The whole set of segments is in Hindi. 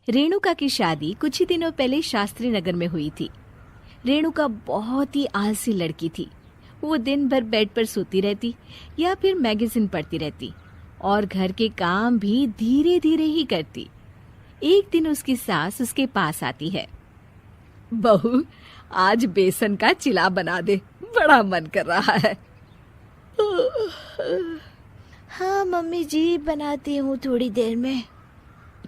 रेणुका की शादी कुछ ही दिनों पहले शास्त्री नगर में हुई थी। रेणुका बहुत ही आलसी लड़की थी। वो दिन भर बेड पर सोती रहती या फिर मैगजीन पढ़ती रहती और घर के काम भी धीरे धीरे ही करती। एक दिन उसकी सास उसके पास आती है। बहू, आज बेसन का चिला बना दे, बड़ा मन कर रहा है। हाँ मम्मी जी, बनाती हूँ थोड़ी देर में।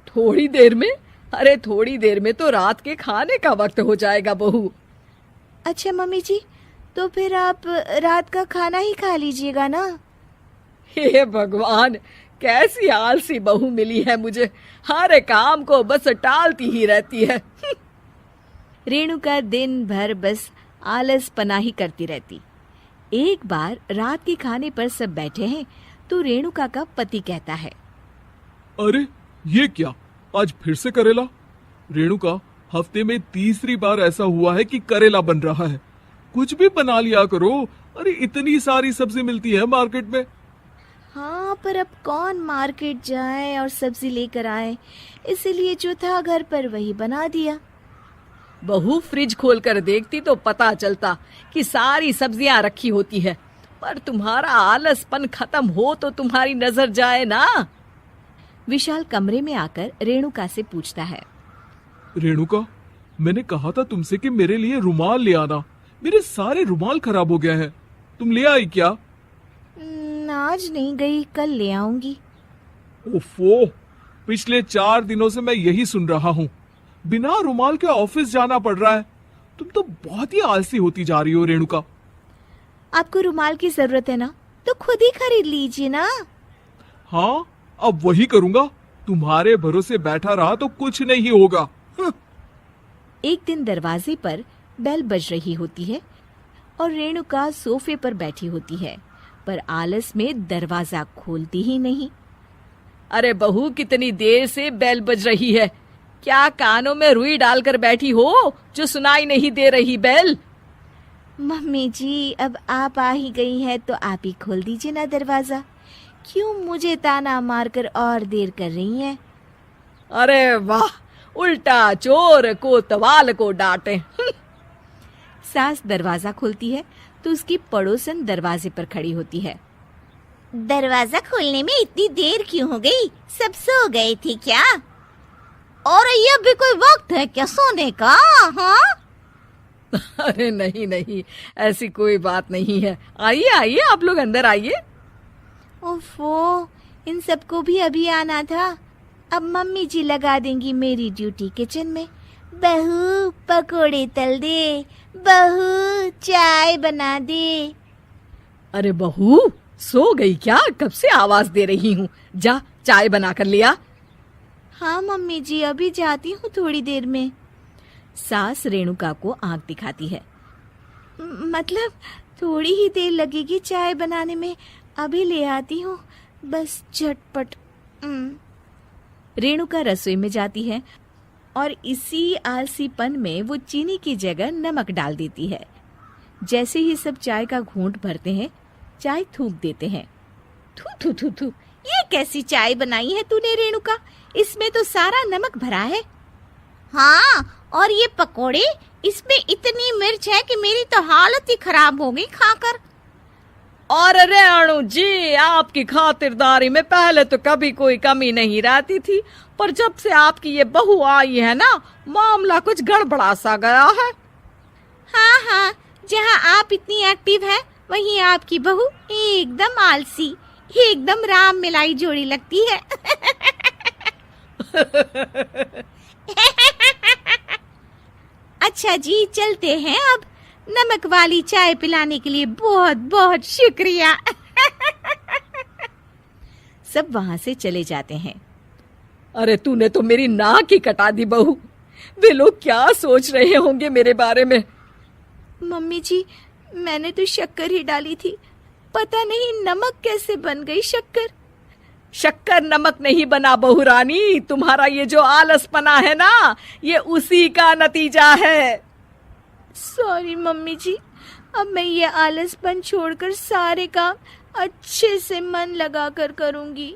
थोड़ी देर में? अरे थोड़ी देर में तो रात के खाने का वक्त हो जाएगा बहू। अच्छा मम्मी जी, तो फिर आप रात का खाना ही खा लीजिएगा ना। हे भगवान, कैसी आलसी बहू मिली है मुझे, हर काम को बस टालती ही रहती है। रेणुका दिन भर बस आलस पना ही करती रहती। एक बार रात के खाने पर सब बैठे हैं तो रेणुका का पति कहता है, अरे ये क्या, आज फिर से करेला? रेणुका, हफ्ते में तीसरी बार ऐसा हुआ है कि करेला बन रहा है। कुछ भी बना लिया करो। अरे इतनी सारी सब्जी मिलती है मार्केट में। हाँ, पर अब कौन मार्केट जाए और सब्जी लेकर आए, इसीलिए जो था घर पर वही बना दिया। बहू, फ्रिज खोल कर देखती तो पता चलता कि सारी सब्जियां रखी होती है, पर तुम्हारा आलसपन खत्म हो तो तुम्हारी नजर जाए ना। विशाल कमरे में आकर रेणुका से पूछता है, रेणुका, मैंने कहा था तुमसे कि मेरे लिए रुमाल ले आना। मेरे सारे रुमाल खराब हो गए हैं। तुम ले आई क्या? आज नहीं गई, कल ले आऊंगी। ओफो, पिछले 4 दिनों से मैं यही सुन रहा हूँ। बिना रुमाल के ऑफिस जाना पड़ रहा है। तुम तो बहुत ही आलसी होती जा रही हो रेणुका। आपको रुमाल की जरूरत है ना, तो खुद ही खरीद लीजिए ना। हाँ, अब वही करूंगा। तुम्हारे भरोसे बैठा रहा तो कुछ नहीं होगा। एक दिन दरवाजे पर बेल बज रही होती है और रेणुका सोफे पर बैठी होती है, पर आलस में दरवाजा खोलती ही नहीं। अरे बहू, कितनी देर से बेल बज रही है? क्या कानों में रुई डालकर बैठी हो जो सुनाई नहीं दे रही बेल? मम्मी जी, अब आप आ ही गई हैं तो आप ही खोल दीजिए ना दरवाजा। क्यों मुझे ताना मारकर और देर कर रही हैं? अरे वाह, उल्टा चोर कोतवाल को डांटे। सास दरवाजा खोलती है तो उसकी पड़ोसन दरवाजे पर खड़ी होती है। दरवाजा खोलने में इतनी देर क्यों हो गई? सब सो गए थे क्या? और ये भी कोई वक्त है क्या सोने का? हाँ? अरे नहीं नहीं, ऐसी कोई बात नहीं है। आइए आइए, आप लोग अंदर आइए। ओफो, इन सबको भी अभी आना था। अब मम्मी जी लगा देंगी मेरी ड्यूटी किचन में। बहू पकोड़े तल दे, बहू चाय बना दे। अरे बहू, सो गई क्या? कब से आवाज दे रही हूँ। जा चाय बना कर लिया। हाँ मम्मी जी, अभी जाती हूँ थोड़ी देर में। सास रेणुका को आंख दिखाती है। मतलब थोड़ी ही देर लगेगी चाय बनाने में, अभी ले आती हूँ, बस झटपट। रेणुका रसोई में जाती है और इसी आलसीपन में वो चीनी की जगह नमक डाल देती है। जैसे ही सब चाय का घूंट भरते हैं, चाय थूक देते हैं। थू थू थू थू, ये कैसी चाय बनाई है तूने रेणुका? इसमें तो सारा नमक भरा है। हाँ, और ये पकोड़े, इसमें इतनी मिर्च है कि मेरी तो हालत ही खराब हो गई खाकर। और रेणु जी, आपकी खातिरदारी में पहले तो कभी कोई कमी नहीं रहती थी, पर जब से आपकी ये बहू आई है ना, मामला कुछ गड़बड़ा सा गया है। हाँ हाँ, जहाँ आप इतनी एक्टिव है, वहीं आपकी बहू एकदम आलसी, एकदम राम मिलाई जोड़ी लगती है। अच्छा जी, चलते हैं अब। नमक वाली चाय पिलाने के लिए बहुत बहुत शुक्रिया। सब वहां से चले जाते हैं। अरे तूने तो मेरी नाक ही कटा दी बहू। वे लोग क्या सोच रहे होंगे मेरे बारे में? मम्मी जी, मैंने तो शक्कर ही डाली थी, पता नहीं नमक कैसे बन गई शक्कर। शक्कर नमक नहीं बना बहू रानी, तुम्हारा ये जो आलसपना है ना, ये उसी का नतीजा है। सॉरी मम्मी जी, अब मैं ये आलसपन छोड़कर सारे काम अच्छे से मन लगाकर करूंगी।